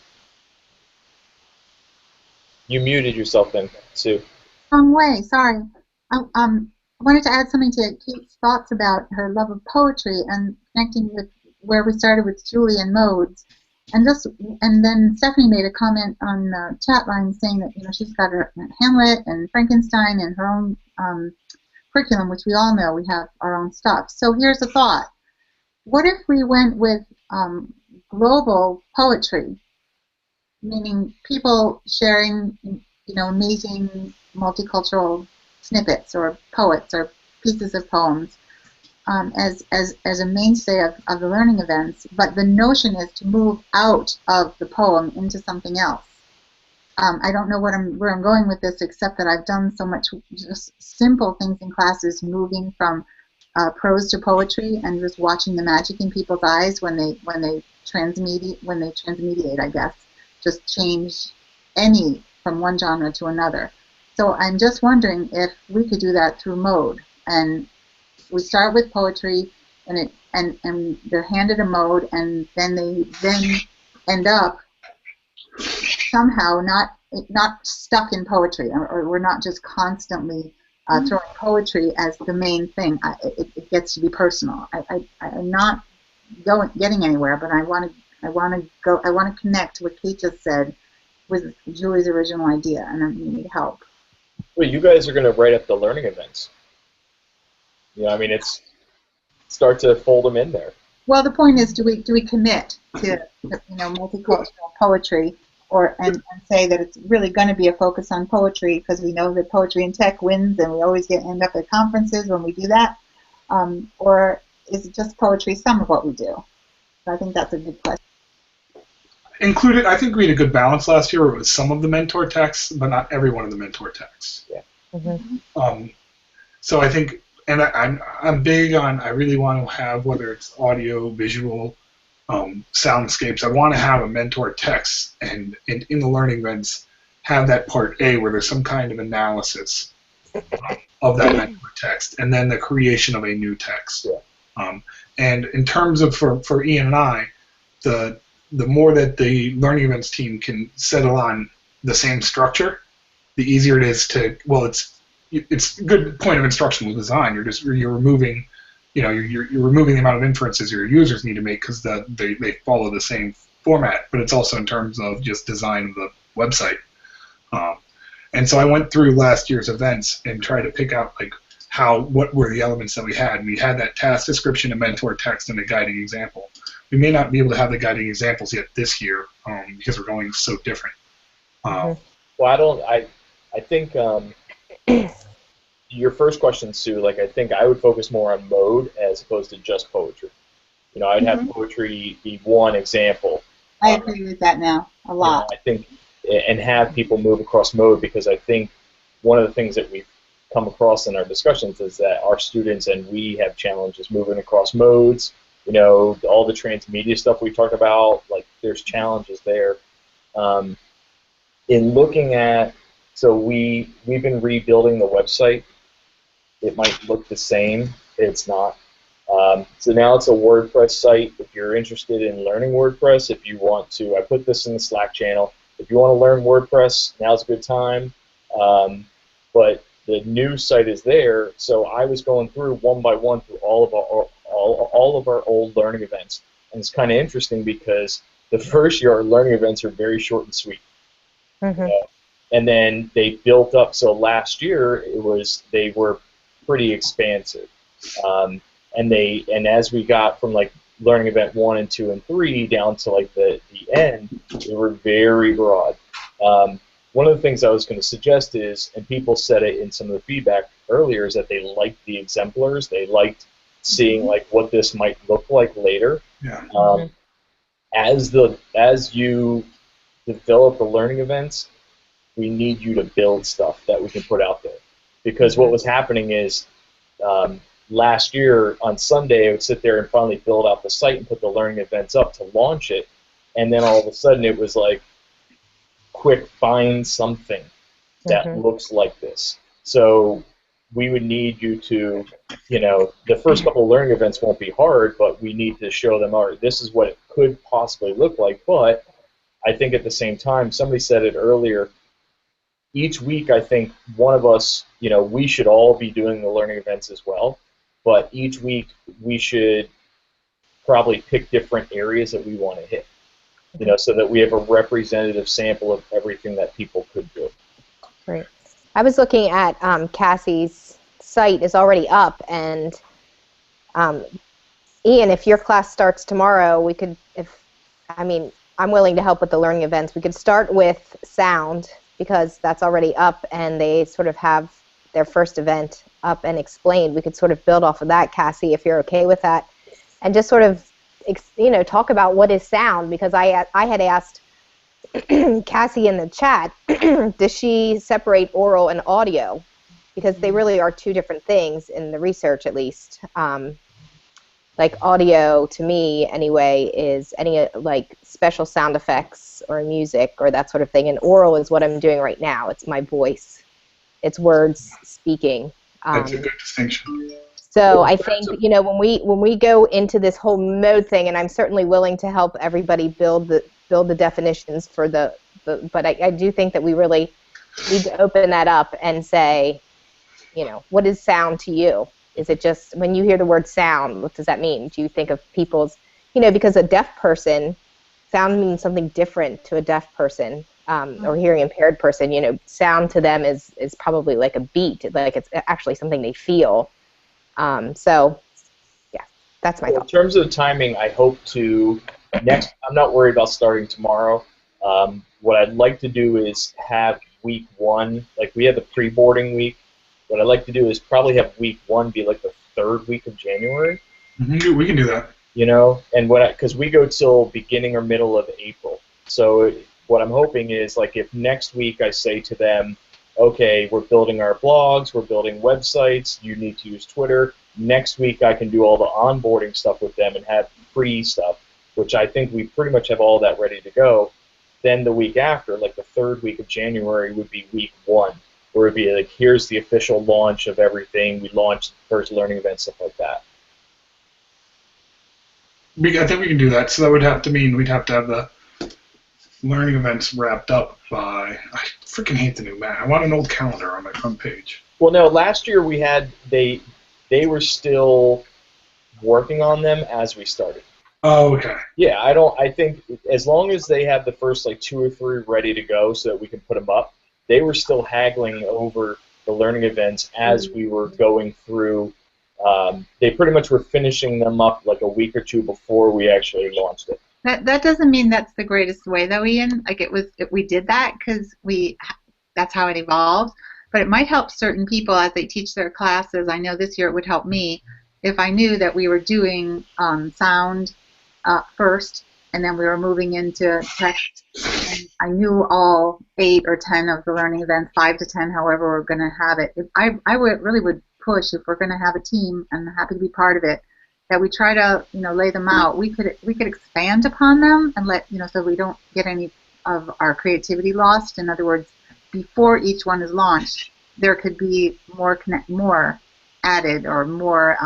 You muted yourself then, Sue. Wrong way, sorry. I wanted to add something to Kate's thoughts about her love of poetry and connecting with where we started with Julian Modes. And then Stephanie made a comment on the chat line saying that she's got her Hamlet and Frankenstein and her own curriculum, which we all know we have our own stuff. So here's a thought. What if we went with global poetry meaning people sharing, amazing multicultural snippets or poets or pieces of poems as a mainstay of the learning events, but the notion is to move out of the poem into something else. I don't know where I'm going with this, except that I've done so much just simple things in classes, moving from prose to poetry, and just watching the magic in people's eyes when they transmediate, I guess, just change any from one genre to another. So I'm just wondering if we could do that through mode, and we start with poetry, and they're handed a mode, and then they end up somehow not stuck in poetry, or we're not just constantly throwing poetry as the main thing. It gets to be personal. I'm not getting anywhere, but I want to connect what Kate just said with Julie's original idea, and I need help. Well, you guys are going to write up the learning events. I mean, it's start to fold them in there. Well, the point is, do we commit to multicultural poetry, and say that it's really going to be a focus on poetry because we know that poetry and tech wins, and we always end up at conferences when we do that, or is it just poetry some of what we do? So I think that's a good question. I think we had a good balance last year where it was some of the mentor texts, but not every one of the mentor texts. Yeah. Mm-hmm. So I think, and I'm big on, I really want to have, whether it's audio, visual, soundscapes, I want to have a mentor text, and in the learning events, have that part A where there's some kind of analysis of that mentor text, and then the creation of a new text. Yeah. And in terms of, for Ian and I, the more that the learning events team can settle on the same structure, the easier it is to, well, it's a good point of instructional design. You're removing, you're removing the amount of inferences your users need to make because they follow the same format, but it's also in terms of just design of the website. And so I went through last year's events and tried to pick out what were the elements that we had. And we had that task description, a mentor text, and a guiding example. We may not be able to have the guiding examples yet this year because we're going so different. Well, I think your first question, Sue, I think I would focus more on mode as opposed to just poetry. I'd have poetry be one example. I agree with that now a lot. I think, and have people move across mode, because I think one of the things that we've come across in our discussions is that our students and we have challenges moving across modes. All the transmedia stuff we talked about, there's challenges there. In looking at, so we've been rebuilding the website. It might look the same. It's not. So now it's a WordPress site. If you're interested in learning WordPress, if you want to, I put this in the Slack channel. If you want to learn WordPress, now's a good time. But the new site is there, so I was going through one by one through all of our old learning events, and it's kind of interesting because the first year our learning events are very short and sweet. Mm-hmm. And then they built up. So last year they were pretty expansive, and as we got from learning event 1 and 2 and 3 down to the end, they were very broad. One of the things I was going to suggest is, and people said it in some of the feedback earlier, is that they liked the exemplars. They liked seeing what this might look like later. Yeah. As you develop the learning events, we need you to build stuff that we can put out there. Because what was happening is last year on Sunday I would sit there and finally build out the site and put the learning events up to launch it, and then all of a sudden it was quick, find something that looks like this. So we would need you to, the first couple of learning events won't be hard, but we need to show them, all right, this is what it could possibly look like. But I think at the same time, somebody said it earlier, each week I think one of us, we should all be doing the learning events as well, but each week we should probably pick different areas that we want to hit, so that we have a representative sample of everything that people could do. Great. I was looking at Cassie's site is already up, and Ian, if your class starts tomorrow, we could, I'm willing to help with the learning events. We could start with sound because that's already up and they sort of have their first event up and explained. We could sort of build off of that, Cassie, if you're okay with that, and just sort of talk about what is sound, because I had asked Cassie in the chat, does she separate oral and audio? Because they really are two different things in the research, at least. Like audio, to me, anyway, is any like special sound effects or music or that sort of thing. And oral is what I'm doing right now. It's my voice. It's words speaking. That's a good distinction. So I think when we go into this whole mode thing, and I'm certainly willing to help everybody build the definitions for the but I do think that we really need to open that up and say, what is sound to you? Is it just, when you hear the word sound, what does that mean? Do you think of people's, because a deaf person, sound means something different to a deaf person or hearing impaired person. Sound to them is probably like a beat, like it's actually something they feel. So, yeah, that's my thought. In terms of timing, I hope to I'm not worried about starting tomorrow. What I'd like to do is have week 1, like we have the pre-boarding week. What I'd like to do is probably have week 1 be like the 3rd week of January. Mm-hmm. We can do that. And because we go till beginning or middle of April. So what I'm hoping is, like, if next week I say to them, okay, we're building our blogs, we're building websites, you need to use Twitter. Next week I can do all the onboarding stuff with them and have pre-stuff, which I think we pretty much have all that ready to go. Then the week after, like the 3rd week of January, would be week 1. Where it'd be like, here's the official launch of everything. We launched the first learning event, stuff like that. I think we can do that. So that would have to mean we'd have to have the learning events wrapped up by. I freaking hate the new map. I want an old calendar on my front page. Well, no. Last year we had they were still working on them as we started. Oh, okay. Yeah, I think as long as they have the first like 2 or 3 ready to go, so that we can put them up. They were still haggling over the learning events as we were going through. They pretty much were finishing them up like a week or 2 before we actually launched it. That doesn't mean that's the greatest way, though, Ian. Like we did that because that's how it evolved. But it might help certain people as they teach their classes. I know this year it would help me if I knew that we were doing sound first, and then we were moving into text. And I knew all 8 or 10 of the learning events, 5 to 10, however we're going to have it. I really would push, if we're going to have a team, and I'm happy to be part of it, that we try to lay them out. We could expand upon them and let so we don't get any of our creativity lost. In other words, before each one is launched, there could be more added, or more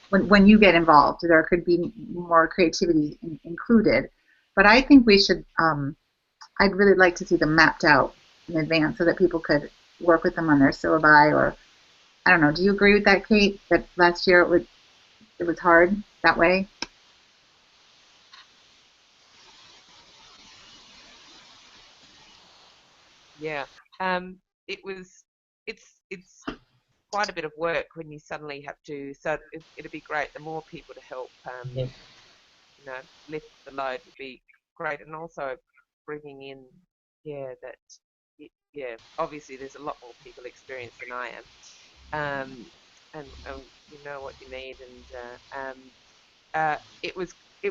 when you get involved, there could be more creativity included. But I think we should. I'd really like to see them mapped out in advance so that people could work with them on their syllabi, or I don't know. Do you agree with that, Kate? That last year it was hard that way? Yeah. It's quite a bit of work when you suddenly have to. So it'd be great. The more people to help, lift the load would be great, and also bringing in, obviously there's a lot more people experienced than I am, and you know what you need, and it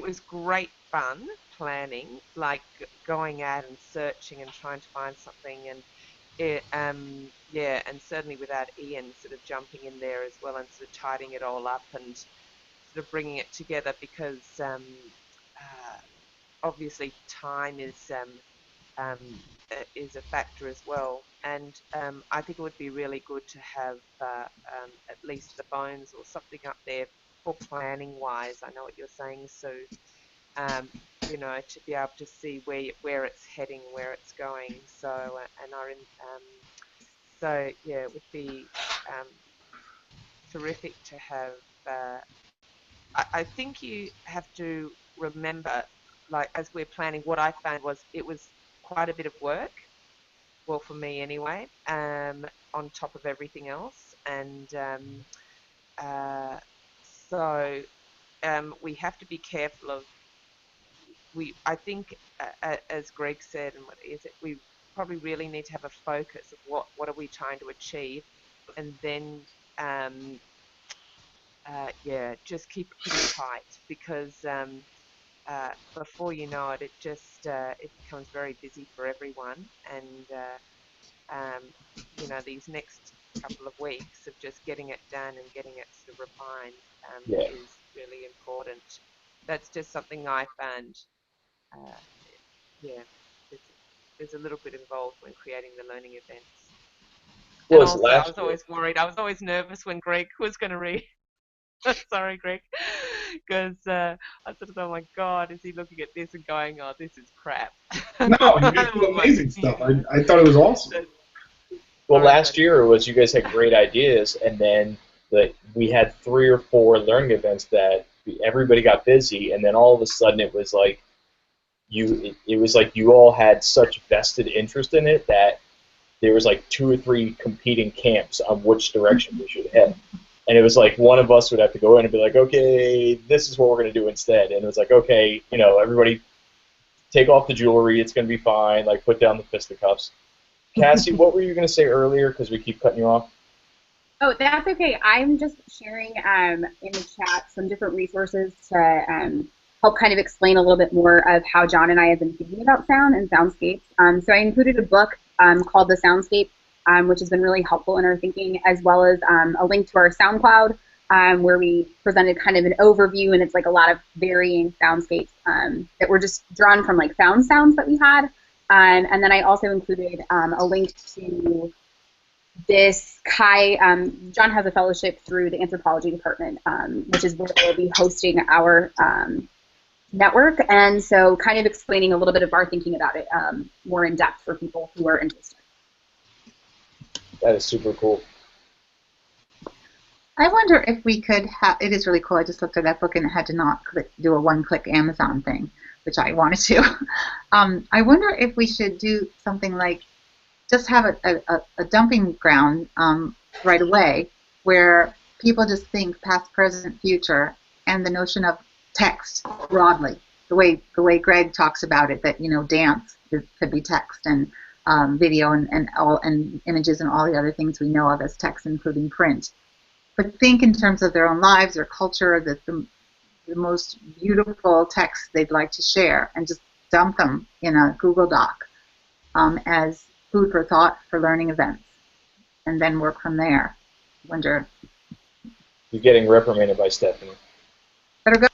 was great fun planning, like going out and searching and trying to find something, and and certainly without Ian sort of jumping in there as well and sort of tidying it all up and sort of bringing it together, because obviously time is a factor as well, and I think it would be really good to have at least the bones or something up there for planning wise. I know what you're saying, Sue. To be able to see where it's heading, where it's going. So it would be terrific to have. I think you have to remember, like as we're planning, what I found was it was quite a bit of work. Well, for me anyway. On top of everything else, and we have to be careful of I think, as Greg said, and what is it, we probably really need to have a focus of what are we trying to achieve, and then yeah, just keep it pretty tight, because before you know it, it becomes very busy for everyone, and you know, these next couple of weeks of just getting it done and getting it sort of refined Yeah. is really important. That's just something I found. Yeah, there's a little bit involved when creating the learning events. Well, And it's also, I last was year. always worried. I was always nervous when Greg was going to read. Sorry, Greg, because I sort of thought, oh my God, is he looking at this and going, oh, this is crap? No, you did some amazing stuff. You know, I thought it was awesome. Well, Sorry, last buddy. year it was you guys had great ideas, and then we had 3 or 4 learning events that everybody got busy, and then all of a sudden it was like it was like you all had such vested interest in it that there was like 2 or 3 competing camps on which direction we should head. And it was like one of us would have to go in and be like, okay, this is what we're going to do instead. And it was like, okay, you know, everybody take off the jewelry, it's going to be fine, like put down the fisticuffs. Cassie, what were you going to say earlier, because we keep cutting you off? Oh, that's okay. I'm just sharing in the chat some different resources to help kind of explain a little bit more of how John and I have been thinking about sound and soundscapes. So I included a book called The Soundscape, which has been really helpful in our thinking, as well as a link to our SoundCloud, where we presented kind of an overview, and it's like a lot of varying soundscapes that were just drawn from like sounds that we had. And then I also included a link to this John has a fellowship through the anthropology department, which is where we'll be hosting our network, and so kind of explaining a little bit of our thinking about it more in depth for people who are interested. That is super cool. I wonder if we could have, it is really cool, I just looked at that book and it had to not do a one-click Amazon thing, which I wanted to. I wonder if we should do something like just have a dumping ground right away where people just think past, present, future, and the notion of text broadly, the way Greg talks about it, that, you know, dance could be text, and video and images and all the other things we know of as text, including print. But think in terms of their own lives, their culture, the most beautiful texts they'd like to share, and just dump them in a Google Doc as food for thought for learning events, and then work from there. Wonder. You're getting reprimanded by Stephanie. Better go.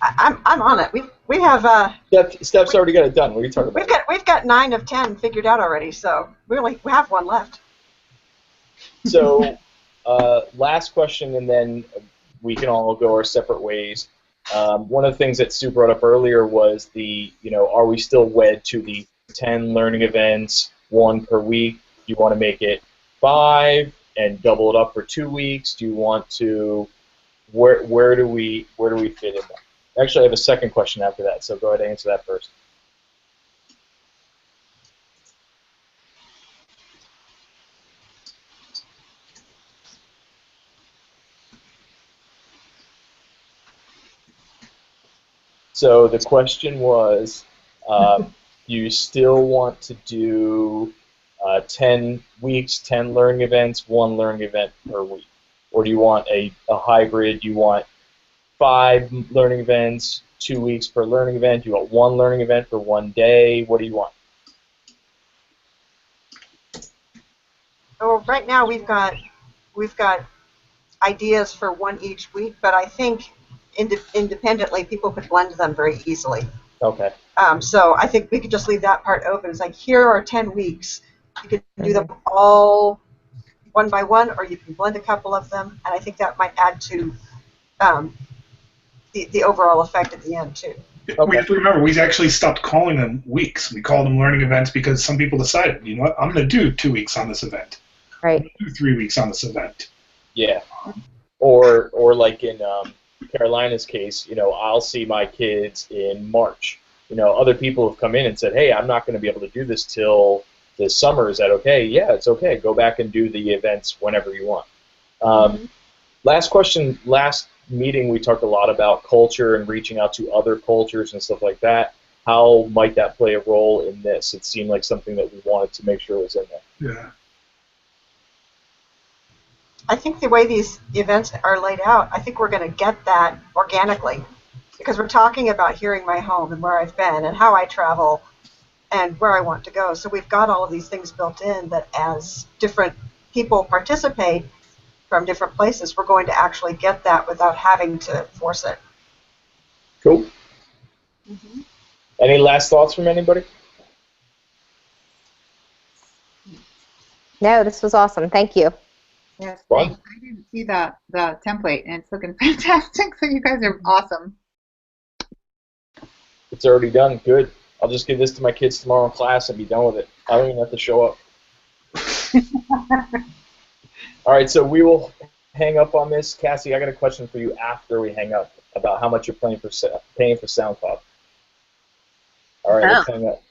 I'm on it. We have Steph's already got it done. What are you talking about? we've got 9 of 10 figured out already, so we have one left. So, last question, and then we can all go our separate ways. One of the things that Sue brought up earlier was are we still wed to the 10 learning events, 1 per week? Do you want to make it 5 and double it up for 2 weeks? Do you want to? Where do we fit in that? Actually, I have a second question after that, so go ahead and answer that first. So the question was, do you still want to do 10 weeks, 10 learning events, 1 learning event per week? Or do you want a hybrid? Do you want 5 learning events, 2 weeks per learning event? Do you want 1 learning event for 1 day? What do you want? Well, right now we've got ideas for 1 each week, but I think independently people could blend them very easily. Okay. So I think we could just leave that part open. It's like, here are 10 weeks. You can do them all one by one, or you can blend a couple of them, and I think that might add to the overall effect at the end too. Okay. We have to remember, we actually stopped calling them weeks. We called them learning events because some people decided, you know what, I'm going to do 2 weeks on this event. Right. I'm going to do 3 weeks on this event. Yeah. Or like in Carolina's case, I'll see my kids in March. Other people have come in and said, hey, I'm not going to be able to do this till this summer. Is that okay? Yeah, it's okay. Go back and do the events whenever you want. Last question, last meeting, we talked a lot about culture and reaching out to other cultures and stuff like that. How might that play a role in this? It seemed like something that we wanted to make sure was in there. Yeah. I think the way these events are laid out, I think we're going to get that organically, because we're talking about hearing my home and where I've been and how I travel and where I want to go. So we've got all of these things built in that as different people participate from different places, we're going to actually get that without having to force it. Cool. Any last thoughts from anybody? No, this was awesome. Thank you. Yes, Fun. thanks. I didn't see the template, and it's looking fantastic. So you guys are awesome. It's already done. Good. I'll just give this to my kids tomorrow in class and be done with it. I don't even have to show up. All right, so we will hang up on this. Cassie, I got a question for you after we hang up about how much you're paying for SoundCloud. All right, let's hang up.